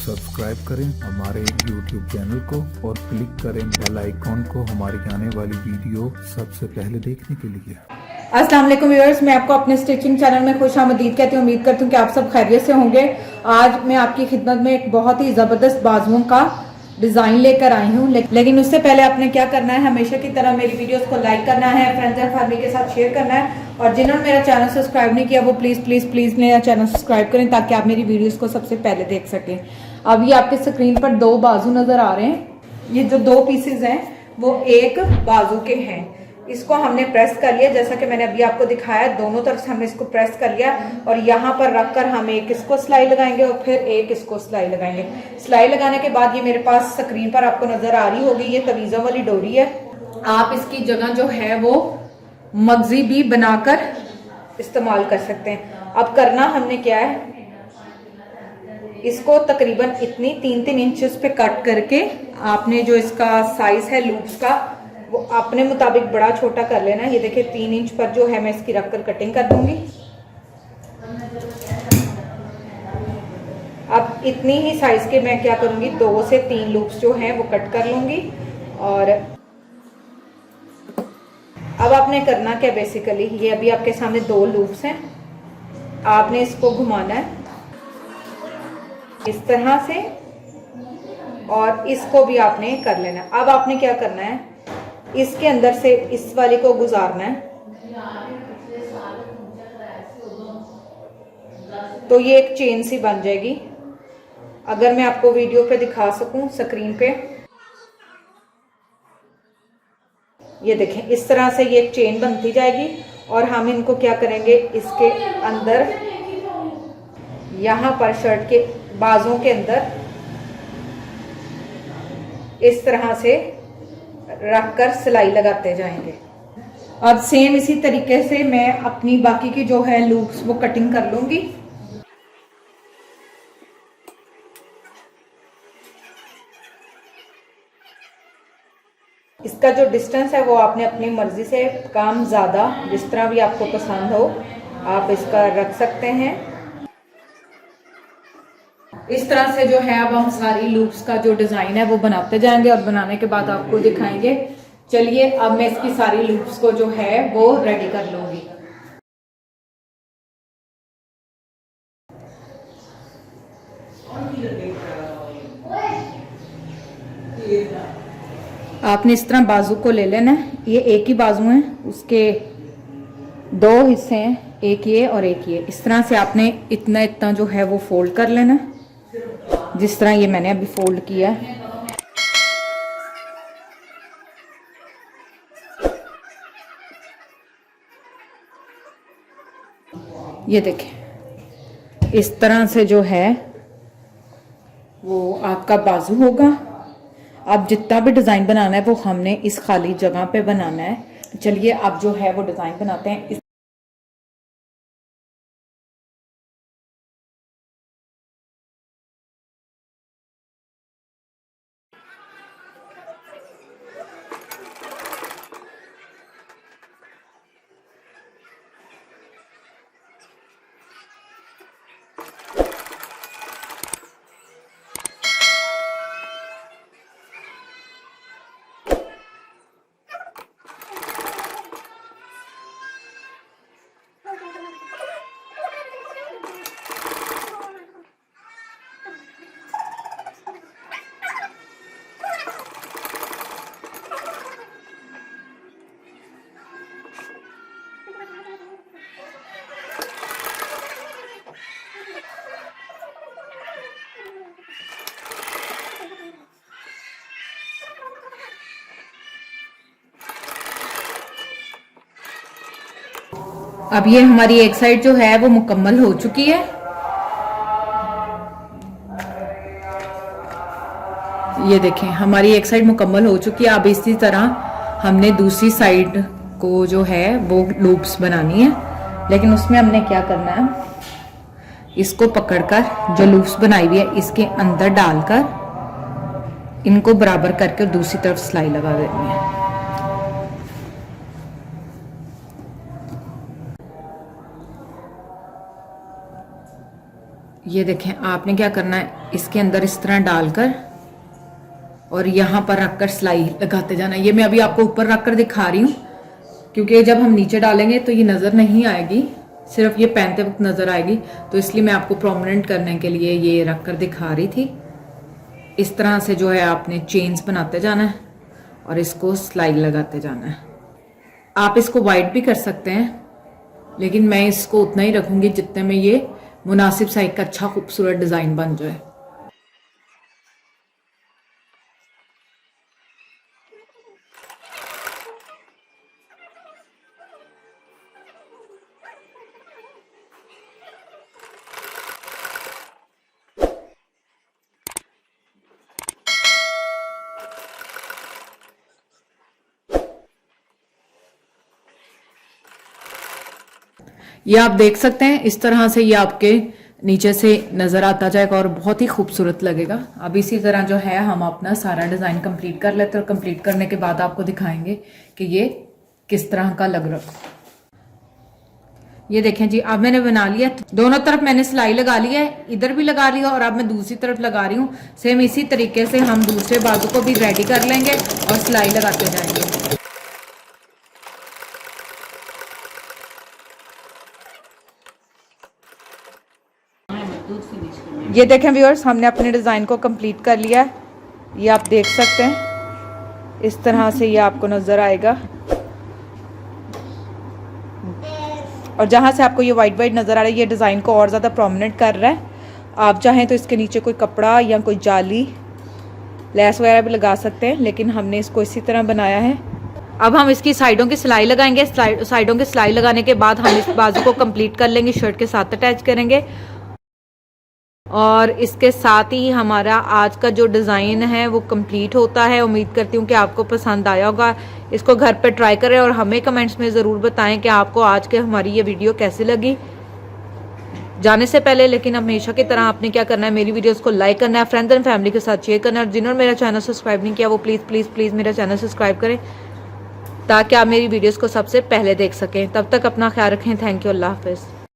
Subscribe करें हमारे YouTube channel को और क्लिक करें बेल आइकॉन को हमारी आने वाली वीडियो सबसे पहले देखने के लिए। अस्सलाम वालेकुम व्यूअर्स, मैं आपको अपने स्टिचिंग चैनल में खुशामदीद कहती हूँ। उम्मीद करती हूँ कि आप सब खैरियत से होंगे। आज मैं आपकी खिदमत में एक बहुत ही ज़बरदस्त बाजुओं का डिज़ाइन लेकर आई हूँ, लेकिन उससे पहले आपने क्या करना है, हमेशा की तरह मेरी वीडियोस को लाइक करना है, फ्रेंड्स एंड फैमिली के साथ शेयर करना है, और जिन्होंने मेरा चैनल सब्सक्राइब नहीं किया वो प्लीज़ प्लीज़ प्लीज़ मेरा चैनल सब्सक्राइब करें ताकि आप मेरी वीडियोस को सबसे पहले देख सकें। अब ये आपके स्क्रीन पर दो बाजू नज़र आ रहे हैं। ये जो दो पीसेज हैं वो एक बाजू के हैं। इसको हमने प्रेस कर लिया, जैसा कि मैंने अभी आपको दिखाया, दोनों तरफ से हमने इसको प्रेस कर लिया और यहाँ पर रखकर हम एक इसको सिलाई लगाएंगे और फिर एक इसको सिलाई लगाएंगे। सिलाई लगाने के बाद ये मेरे पास स्क्रीन पर आपको नजर आ रही होगी, ये तवीज़ों वाली डोरी है। आप इसकी जगह जो है वो मगजी भी बनाकर इस्तेमाल कर सकते हैं। अब करना हमने क्या है, इसको तकरीबन इतनी 3-3 इंचेस पे कट करके आपने जो इसका साइज है लूप्स का वो अपने मुताबिक बड़ा छोटा कर लेना। ये देखिए 3 इंच पर जो है मैं इसकी रखकर कटिंग कर दूंगी। अब इतनी ही साइज के मैं क्या करूंगी, 2 से 3 लूप्स जो हैं वो कट कर लूंगी। और अब आपने करना क्या, बेसिकली ये अभी आपके सामने 2 लूप्स हैं, आपने इसको घुमाना है इस तरह से और इसको भी आपने कर लेना है। अब आपने क्या करना है, इसके अंदर से इस वाली को गुजारना है, तो ये एक चेन सी बन जाएगी। अगर मैं आपको वीडियो पे दिखा सकूं स्क्रीन पे, ये देखें इस तरह से ये एक चेन बनती जाएगी। और हम इनको क्या करेंगे, इसके अंदर यहाँ पर शर्ट के बाजुओं के अंदर इस तरह से रखकर सिलाई लगाते जाएंगे। अब सेम इसी तरीके से मैं अपनी बाकी की जो है लूप्स वो कटिंग कर लूंगी। इसका जो डिस्टेंस है वो आपने अपनी मर्जी से कम ज़्यादा जिस तरह भी आपको पसंद हो आप इसका रख सकते हैं। इस तरह से जो है अब हम सारी लूप्स का जो डिज़ाइन है वो बनाते जाएंगे और बनाने के बाद आपको दिखाएंगे। चलिए अब मैं इसकी सारी लूप्स को जो है वो रेडी कर लूंगी। आपने इस तरह बाजू को ले लेना है, ये एक ही बाजू है, उसके 2 हिस्से हैं, एक ये और एक ये। इस तरह से आपने इतना इतना जो है वो फोल्ड कर लेना है, जिस तरह ये मैंने अभी फोल्ड किया है। ये देखें इस तरह से जो है वो आपका बाजू होगा। अब जितना भी डिज़ाइन बनाना है वो हमने इस खाली जगह पे बनाना है। चलिए अब जो है वो डिज़ाइन बनाते हैं। अब ये हमारी एक साइड जो है वो मुकम्मल हो चुकी है। ये देखें हमारी एक साइड मुकम्मल हो चुकी है। अब इसी तरह हमने दूसरी साइड को जो है वो लूप्स बनानी है, लेकिन उसमें हमने क्या करना है, इसको पकड़कर जो लूप्स बनाई हुई है इसके अंदर डालकर इनको बराबर करके दूसरी तरफ सिलाई लगा देनी है। ये देखें, आपने क्या करना है, इसके अंदर इस तरह डालकर और यहाँ पर रखकर सिलाई लगाते जाना। ये मैं अभी आपको ऊपर रखकर दिखा रही हूँ क्योंकि जब हम नीचे डालेंगे तो ये नज़र नहीं आएगी, सिर्फ ये पहनते वक्त नज़र आएगी, तो इसलिए मैं आपको प्रोमिनेंट करने के लिए ये रखकर दिखा रही थी। इस तरह से जो है आपने चेन्स बनाते जाना है और इसको सिलाई लगाते जाना है। आप इसको वाइड भी कर सकते हैं, लेकिन मैं इसको उतना ही रखूंगी जितने में ये मुनासिब साइज का अच्छा खूबसूरत डिज़ाइन बन जाए। ये आप देख सकते हैं, इस तरह से ये आपके नीचे से नज़र आता जाएगा और बहुत ही खूबसूरत लगेगा। अब इसी तरह जो है हम अपना सारा डिज़ाइन कंप्लीट कर लेते हैं और कंप्लीट करने के बाद आपको दिखाएंगे कि ये किस तरह का लग रहा है। ये देखें जी, अब मैंने बना लिया, दोनों तरफ मैंने सिलाई लगा ली है, इधर भी लगा लिया और अब मैं दूसरी तरफ लगा रही हूँ। सेम इसी तरीके से हम दूसरे बाजू को भी रेडी कर लेंगे और सिलाई लगाते जाएंगे। ये देखें व्यूअर्स, हमने अपने डिज़ाइन को कंप्लीट कर लिया है। ये आप देख सकते हैं, इस तरह से ये आपको नज़र आएगा और जहाँ से आपको ये वाइट नज़र आ रहा है, ये डिज़ाइन को और ज़्यादा प्रोमिनेंट कर रहा है। आप चाहें तो इसके नीचे कोई कपड़ा या कोई जाली लेस वगैरह भी लगा सकते हैं, लेकिन हमने इसको इसी तरह बनाया है। अब हम इसकी साइडों की सिलाई लगाएंगे। साइडों की सिलाई लगाने के बाद हम इस बाजू को कंप्लीट कर लेंगे, शर्ट के साथ अटैच करेंगे और इसके साथ ही हमारा आज का जो डिज़ाइन है वो कंप्लीट होता है। उम्मीद करती हूँ कि आपको पसंद आया होगा। इसको घर पे ट्राई करें और हमें कमेंट्स में ज़रूर बताएं कि आपको आज के हमारी ये वीडियो कैसी लगी। जाने से पहले लेकिन हमेशा की तरह आपने क्या करना है, मेरी वीडियोस को लाइक करना है, फ्रेंड्स एंड फैमिली के साथ शेयर करना है और जिन्होंने मेरा चैनल सब्सक्राइब नहीं किया वो प्लीज़ प्लीज़ प्लीज़ मेरा चैनल सब्सक्राइब करें ताकि आप मेरी वीडियोज़ को सबसे पहले देख सकें। तब तक अपना ख्याल रखें। Thank you. अल्लाह हाफिज़।